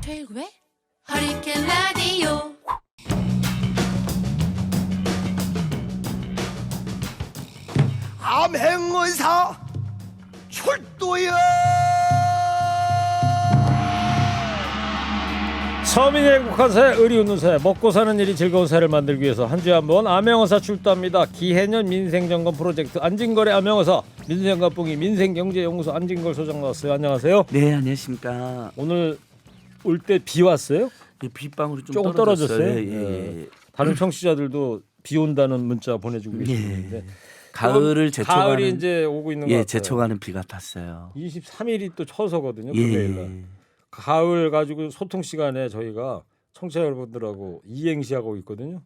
최일구의 허리케인 라디오. 암행의사 출도야. 서민의 행복한 사회, 의리 웃는 사회, 먹고 사는 일이 즐거운 사회를 만들기 위해서 한 주에 한 번 암행어사 출두합니다. 기해년 민생점검 프로젝트 안진걸의 암행어사, 민생관봉이 민생경제연구소 안진걸 소장 나왔어요. 안녕하세요. 네, 안녕하십니까. 오늘 올 때 비 왔어요? 예, 빗방울이 좀 조금 떨어졌어요. 예. 다른 청취자들도 비 온다는 문자 보내주고 계시는데 가을을 제쳐가는 가을이 이제 오고 있는 것 같아요. 제쳐가는 비가 탔어요. 23일이 또 처서거든요. 예. 금요일날. 가을 가지고 소통 시간에 저희가 청취자 여러분들하고 이행시하고 있거든요.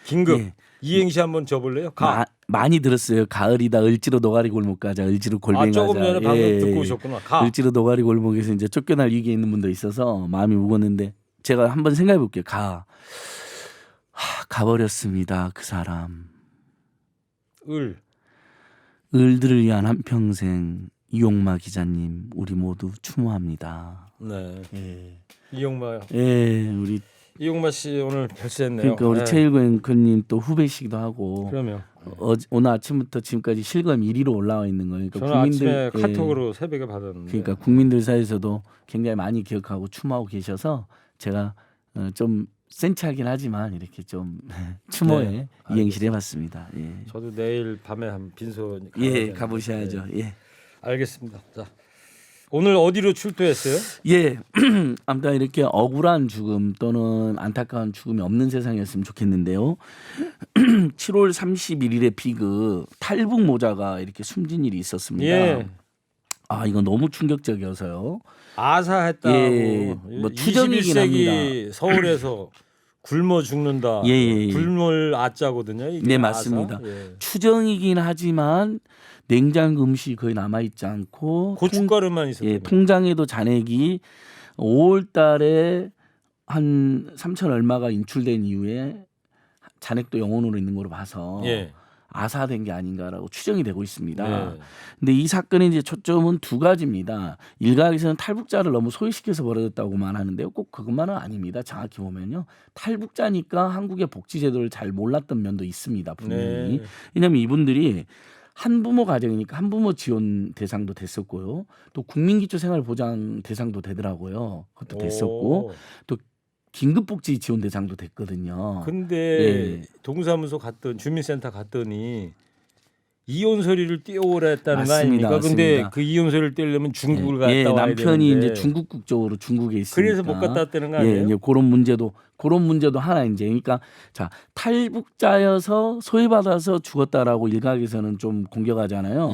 긴급 예. 이행시 한번 줘볼래요? 많이 들었어요. 가을이다. 을지로 노가리 골목 가자. 을지로 골뱅이 가자. 조금 전에 방금 듣고 오셨구나. 을지로 노가리 골목에서 이제 쫓겨날 위기에 있는 분도 있어서 마음이 무거웠는데 제가 한번 생각해 볼게요. 가버렸습니다. 그 사람. 을들을 위한 한평생. 이용마 기자님, 우리 모두 추모합니다. 네. 예. 이용마요. 예, 우리 이용마 씨 오늘 별세했네요. 그러니까 우리 최일구 앵커님 또 후배시기도 하고. 그러면 오늘 아침부터 지금까지 실검 1위로 올라와 있는 거예요. 그러니까 저는 아침에 카톡으로 새벽에 받았는데. 그러니까 국민들 사이에서도 굉장히 많이 기억하고 추모하고 계셔서 제가 좀 센치하긴 하지만 이렇게 좀 추모에 이행시를 해봤습니다. 예. 저도 내일 밤에 한 빈손 가보셔야죠. 예. 알겠습니다. 자, 오늘 어디로 출두했어요? 예, 아무튼 이렇게 억울한 죽음 또는 안타까운 죽음이 없는 세상이었으면 좋겠는데요. 7월 31일에 비극 탈북 모자가 이렇게 숨진 일이 있었습니다. 예. 이건 너무 충격적이어서요. 아사했다고. 예, 뭐 추정이긴 21세기 서울에서 굶어 죽는다. 예. 굶을 아자거든요. 이게 네, 맞습니다. 아사? 예. 추정이긴 하지만 냉장고 음식이 거의 남아있지 않고 고춧가루만 있었어요. 통장에도 잔액이 5월 달에 한 3천 얼마가 인출된 이후에 잔액도 영원으로 있는 걸로 봐서 아사된 게 아닌가라고 추정이 되고 있습니다. 근데 이 사건의 이제 초점은 두 가지입니다. 일각에서는 탈북자를 너무 소외시켜서 벌어졌다고만 하는데요. 꼭 그것만은 아닙니다. 정확히 보면요. 탈북자니까 한국의 복지제도를 잘 몰랐던 면도 있습니다. 분명히. 왜냐하면 이분들이 한부모 가정이니까 한부모 지원 대상도 됐었고요. 또 국민기초생활보장 대상도 되더라고요. 그것도 됐었고 또 긴급복지 지원 대상도 됐거든요. 근데 동사무소 갔던 주민센터 갔더니 이혼 소리를 띄워오라 했다는 거 아닙니까? 근데 그 이혼 소리를 띄우려면 중국을 갔다 와야 남편이 되는데. 이제 중국 국적으로 중국에 있으니까 그래서 못 갔다 왔다는 거 아니에요? 그런 문제도 하나 이제 그러니까 자 탈북자여서 소외받아서 죽었다라고 일각에서는 좀 공격하잖아요.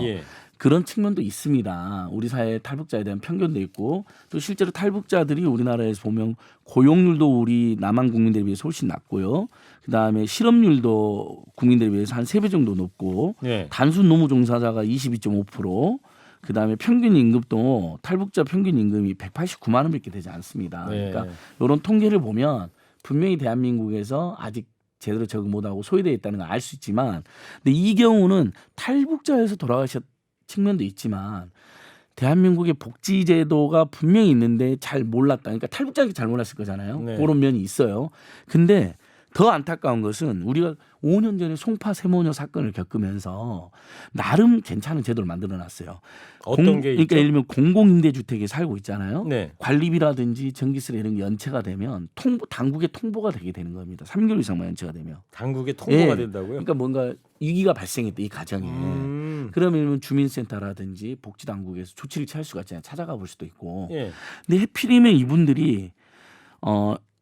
그런 측면도 있습니다. 우리 사회 탈북자에 대한 편견도 있고 또 실제로 탈북자들이 우리나라에서 보면 고용률도 우리 남한 국민들에 비해서 훨씬 낮고요. 그다음에 실업률도 국민들에 비해서 한 3배 정도 높고 단순 노무 종사자가 22.5%, 그다음에 평균 임금도 탈북자 평균 임금이 189만 원밖에 되지 않습니다. 그러니까 이런 통계를 보면 분명히 대한민국에서 아직 제대로 적응 못하고 소외되어 있다는 걸 알 수 있지만 근데 이 경우는 탈북자에서 돌아가셨 측면도 있지만 대한민국의 복지제도가 분명히 있는데 잘 몰랐다. 그러니까 탈북자가 잘 몰랐을 거잖아요. 그런 면이 있어요. 근데 더 안타까운 것은 우리가 5년 전에 송파 세모녀 사건을 겪으면서 나름 괜찮은 제도를 만들어놨어요. 어떤 게 있죠? 그러니까 예를 들면 공공임대주택에 살고 있잖아요. 네. 관리비라든지 전기세 이런 게 연체가 되면 당국에 통보가 되게 되는 겁니다. 3개월 이상만 연체가 되면. 당국에 통보가 된다고요? 그러니까 뭔가 위기가 발생했다 이 가정에. 그러면 주민센터라든지 복지당국에서 조치를 취할 수가 있잖아요. 찾아가 볼 수도 있고. 근데 해필이면 이분들이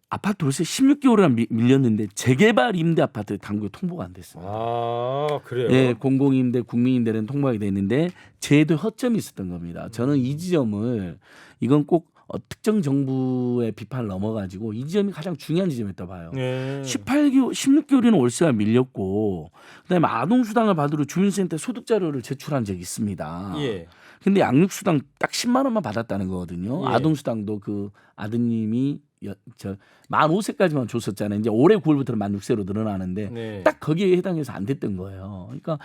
아파트 월세 16개월이나 밀렸는데 재개발 임대 아파트 당국에 통보가 안 됐습니다. 아, 그래요? 네, 공공임대, 국민임대는 통보하게 됐는데 제도 허점이 있었던 겁니다. 저는 이 지점을 이건 꼭 특정 정부의 비판을 넘어가지고 이 지점이 가장 중요한 지점이었다 봐요. 16개월이나 월세가 밀렸고 그다음에 아동수당을 받으러 주민센터 소득자료를 제출한 적이 있습니다. 근데 양육수당 딱 10만 원만 받았다는 거거든요. 아동수당도 그 아드님이 만 5세까지만 줬었잖아요. 이제 올해 9월부터는 만 6세로 늘어나는데 네. 딱 거기에 해당해서 안 됐던 거예요. 그러니까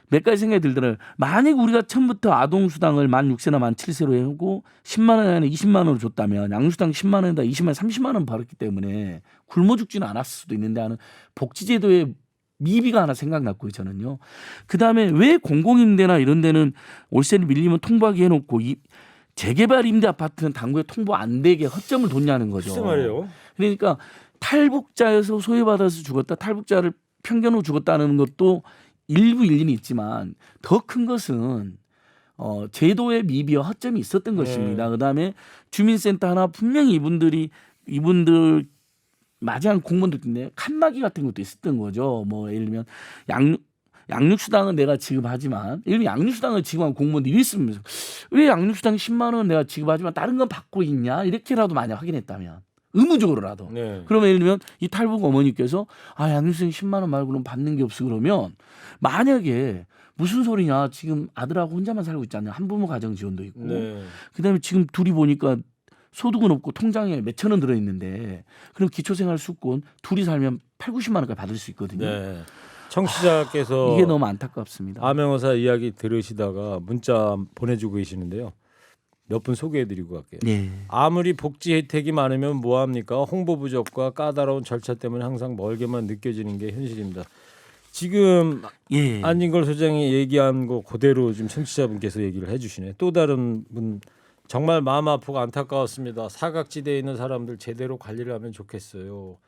몇 가지 생각이 들더라고요. 만약 우리가 처음부터 아동수당을 만 6세나 만 7세로 하고 10만 원 안에 20만 원을 줬다면 양육수당 10만 원에다 20만 원, 30만 원 벌었기 때문에 굶어 죽지는 않았을 수도 있는데 하는 복지제도의 미비가 하나 생각났고요. 저는요. 그다음에 왜 공공임대나 이런 데는 월세를 밀리면 통보하게 해놓고 이 재개발 임대 아파트는 당구에 통보 안 되게 허점을 뒀냐는 거죠. 글쎄 말이에요. 그러니까 탈북자여서 소외받아서 죽었다, 탈북자를 편견으로 죽었다는 것도 일부 일리는 있지만 더 큰 것은 제도의 미비와 허점이 있었던 것입니다. 그다음에 주민센터 하나 분명히 이분들 맞이한 공무원들인데 칸막이 같은 것도 있었던 거죠. 뭐 예를 들면 양육수당은 내가 지급하지만 예를 들면 양육수당을 지급한 공무원들이 있으면서 왜 양육수당 10만 원 내가 지급하지만 다른 건 받고 있냐 이렇게라도 만약 확인했다면 의무적으로라도 네. 그러면 예를 들면 이 탈북 어머니께서 양육수당 10만 원 말고는 받는 게 없어 그러면 만약에 무슨 소리냐 지금 아들하고 혼자만 살고 있잖아요. 한부모 가정 지원도 있고 네. 그다음에 지금 둘이 보니까 소득은 없고 통장에 몇천 원 들어있는데 그럼 기초생활수급권 둘이 살면 8, 90만 원까지 받을 수 있거든요. 네. 청취자께서 이게 너무 안타깝습니다. 암행어사 이야기 들으시다가 문자 보내주고 계시는데요. 몇 분 소개해드리고 갈게요. 네. 아무리 복지 혜택이 많으면 뭐합니까? 홍보 부족과 까다로운 절차 때문에 항상 멀게만 느껴지는 게 현실입니다. 지금 예. 안진걸 소장이 얘기한 거 그대로 지금 청취자분께서 얘기를 해주시네. 또 다른 분 정말 마음 아프고 안타까웠습니다. 사각지대에 있는 사람들 제대로 관리를 하면 좋겠어요.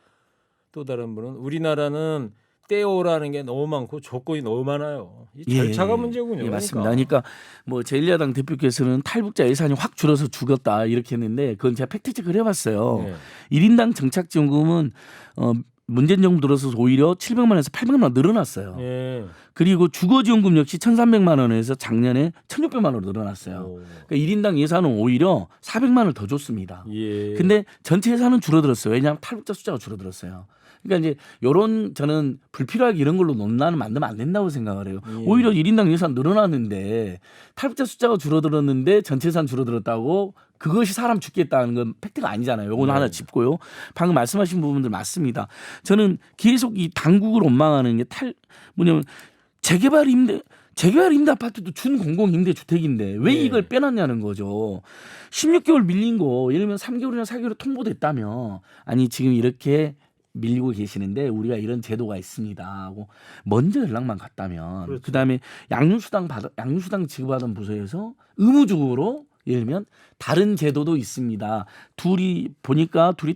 또 다른 분은 우리나라는 떼오라는 게 너무 많고 조건이 너무 많아요. 이 절차가 문제군요. 예, 맞습니다. 그러니까 뭐 제1야당 대표께서는 탈북자 예산이 확 줄어서 죽었다 이렇게 했는데 그건 제가 팩트 체크를 해봤어요. 네. 1인당 정착지원금은 문재인 정부 들어서 오히려 700만 원에서 800만 원 늘어났어요. 예. 그리고 주거지원금 역시 1,300만 원에서 작년에 1,600만 원으로 늘어났어요. 오. 그러니까 1인당 예산은 오히려 400만 원을 더 줬습니다. 예. 근데 전체 예산은 줄어들었어요. 왜냐하면 탈북자 숫자가 줄어들었어요. 그러니까 이제 요런 저는 불필요하게 이런 걸로 논란을 만들면 안 된다고 생각을 해요. 오히려 1인당 예산 늘어났는데 탈북자 숫자가 줄어들었는데 전체 예산 줄어들었다고 그것이 사람 죽겠다는 건 팩트가 아니잖아요. 요건 하나 짚고요. 방금 말씀하신 부분들 맞습니다. 저는 계속 이 당국을 원망하는 게 뭐냐면 재개발 임대 아파트도 준공공 임대 주택인데 왜 이걸 빼놨냐는 거죠. 16개월 밀린 거 예를 들면 3개월이나 4개월 통보됐다며 아니 지금 이렇게 밀리고 계시는데 우리가 이런 제도가 있습니다 하고 먼저 연락만 갔다면 그렇죠. 그다음에 양육수당 지급하던 부서에서 의무적으로 예를 들면 다른 제도도 있습니다. 둘이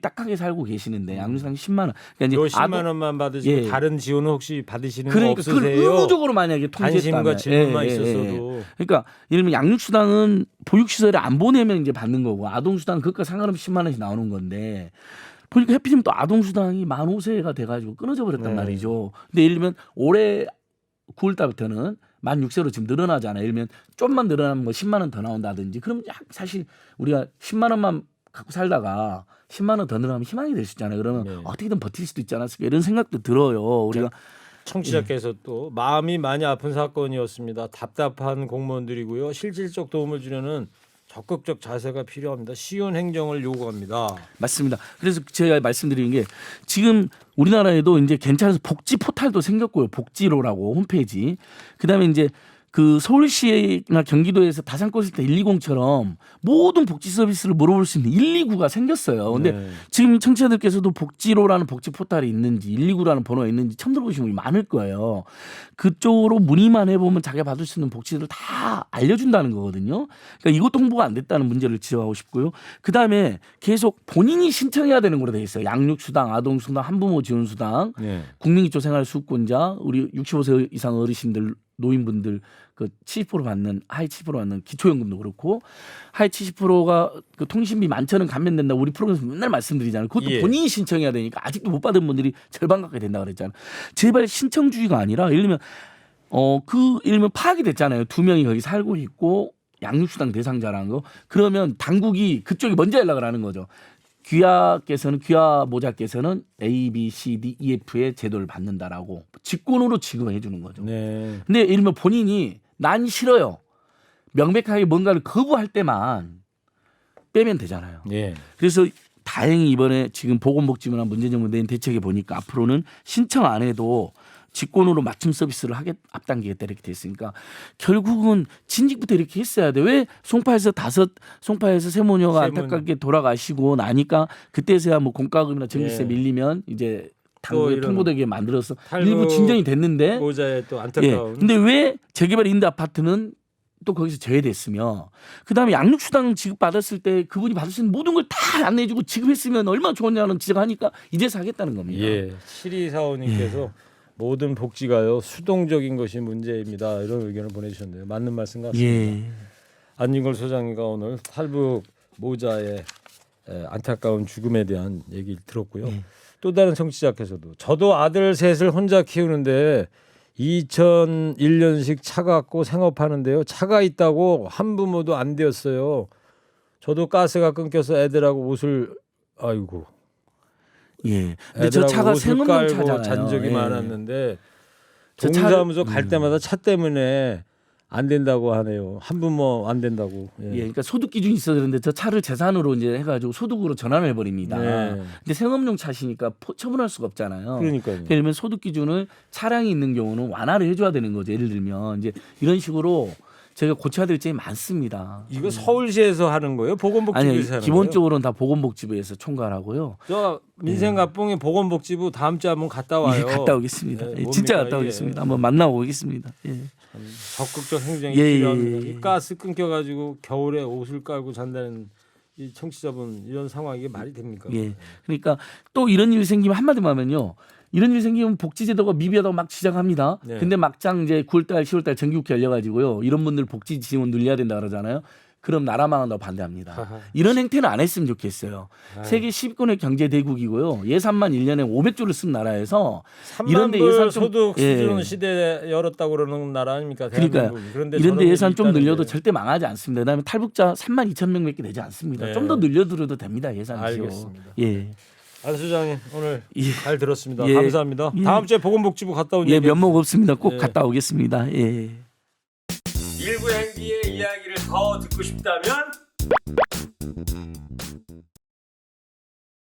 딱하게 살고 계시는데 양육수당 10만 원. 그러니까 이제 10만 원만 받으시고 다른 지원은 혹시 받으시는 거 그러니까 없으세요? 그걸 의무적으로 만약에 통제했다면 관심과 질문만 있었어도. 그러니까 예를 들면 양육수당은 보육시설에 안 보내면 이제 받는 거고 아동수당은 그것과 상관없이 10만 원씩 나오는 건데 보니까 해피님 또 아동수당이 만 5세가 돼가지고 끊어져 버렸단 말이죠. 근데 예를 들면 올해 9월 달부터는 만 6세로 지금 늘어나잖아요. 예를 들면 좀만 늘어나면 뭐 10만 원 더 나온다든지 그럼 사실 우리가 10만 원만 갖고 살다가 10만 원 더 늘어나면 희망이 될 수 있잖아요. 그러면 어떻게든 버틸 수도 있지 않았을까 이런 생각도 들어요. 우리가 청취자께서 또 마음이 많이 아픈 사건이었습니다. 답답한 공무원들이고요. 실질적 도움을 주려는 적극적 자세가 필요합니다. 쉬운 행정을 요구합니다. 맞습니다. 그래서 제가 말씀드리는 게 지금 우리나라에도 이제 괜찮아서 복지 포탈도 생겼고요. 복지로라고 홈페이지. 그다음에 이제 그 서울시나 경기도에서 다산코스타 120처럼 모든 복지 서비스를 물어볼 수 있는 129가 생겼어요. 근데 지금 청취자들께서도 복지로라는 복지 포탈이 있는지 129라는 번호가 있는지 처음 들어보신 분이 많을 거예요. 그쪽으로 문의만 해보면 자기가 받을 수 있는 복지들을 다 알려준다는 거거든요. 그러니까 이것도 홍보가 안 됐다는 문제를 지적하고 싶고요. 그다음에 계속 본인이 신청해야 되는 거로 돼 있어요. 양육수당, 아동수당, 한부모 지원수당, 국민기초생활수급권자, 우리 65세 이상 어르신들 노인분들 그 70% 받는 하위 70% 받는 기초연금도 그렇고 하위 70%가 그 통신비 10,000원 감면된다 우리 프로그램에서 맨날 말씀드리잖아요. 그것도 본인이 신청해야 되니까 아직도 못 받은 분들이 절반 가까이 된다 그랬잖아요. 제발 신청주의가 아니라 예를 들면 예를 들면 파악이 됐잖아요. 2명이 거기 살고 있고 양육수당 대상자라는 거 그러면 당국이 그쪽이 먼저 연락을 하는 거죠. 귀하 모자께서는 A, B, C, D, E, F의 제도를 받는다라고 직권으로 지급해 주는 거죠. 근데 예를 들면 본인이 난 싫어요. 명백하게 뭔가를 거부할 때만 빼면 되잖아요. 그래서 다행히 이번에 지금 보건복지부나 문재정부 낸 대책에 보니까 앞으로는 신청 안 해도 직권으로 맞춤 서비스를 앞당기겠다 이렇게 돼 있으니까 결국은 진직부터 이렇게 했어야 돼. 왜 송파에서 세모녀가 안타깝게 돌아가시고 나니까 그때서야 뭐 공과금이나 전기세 밀리면 이제 당국에 통보되게 만들어서 일부 진전이 됐는데 모자에 또 안타까운. 근데 왜 재개발 임대 아파트는 또 거기서 제외됐으며 그다음에 양육수당 지급받았을 때 그분이 받을 수 있는 모든 걸 다 안내해주고 지급했으면 얼마나 좋았냐는 지적하니까 이제서 하겠다는 겁니다. 예, 7245님께서 모든 복지가요 수동적인 것이 문제입니다. 이런 의견을 보내주셨네요. 맞는 말씀 같습니다. 예. 안진걸 소장님과 오늘 탈북 모자의 안타까운 죽음에 대한 얘기를 들었고요. 또 다른 청취자께서도 저도 아들 셋을 혼자 키우는데 2001년식 차 갖고 생업하는데요. 차가 있다고 한부모도 안 되었어요. 저도 가스가 끊겨서 애들하고 옷을 아이고. 예. 근데 저 차가 생업용 차잖아요. 잔 적이 많았는데 저 동사무소 갈 때마다 차 때문에 안 된다고 하네요. 한부모 안 된다고. 예, 그러니까 소득 기준이 있어야 되는데 저 차를 재산으로 이제 해가지고 소득으로 전환해 버립니다. 근데 생업용 차시니까 처분할 수가 없잖아요. 그러니까요. 그러면 소득 기준을 차량이 있는 경우는 완화를 해줘야 되는 거죠. 예를 들면 이제 이런 식으로 제가 고쳐야 될 점이 많습니다. 이거 서울시에서 하는 거예요? 보건복지부에서 하는 기본적으로는 다 보건복지부에서 총괄하고. 저 민생갑봉의 보건복지부 다음 주에 한번 갔다 와요. 예, 갔다 오겠습니다. 예, 진짜 갔다 오겠습니다. 한번 만나고 오겠습니다. 예. 적극적 행정이 필요합니다. 이 가스 끊겨가지고 겨울에 옷을 깔고 잔다는 이 청취자분 이런 상황 이게 말이 됩니까? 예. 그러니까 또 이런 일이 생기면 한마디만 하면요. 이런 일이 생기면 복지제도가 미비하다고 막 지적합니다. 네. 근데 막장 이제 9월달, 10월달 정기국회 열려가지고요. 이런 분들 복지 지원 늘려야 된다 그러잖아요. 그럼 나라 망한다고 반대합니다. 이런 행태는 안 했으면 좋겠어요. 세계 10위권의 경제 대국이고요. 예산만 1년에 500조를 쓴 나라에서 3만 불 소득 수준 시대 열었다고 그러는 나라 아닙니까? 그러니까 이런데 예산 좀 늘려도 절대 망하지 않습니다. 그다음에 탈북자 3만 2천 명밖에 되지 않습니다. 네. 좀 더 늘려드려도 됩니다. 예산이요. 알겠습니다. 예. 안 소장님 오늘 잘 들었습니다. 예. 감사합니다. 예. 다음 주에 보건복지부 갔다 온 예, 얘기 면목 없습니다. 꼭 예. 갔다 오겠습니다. 예. 일부 행기의 이야기를 더 듣고 싶다면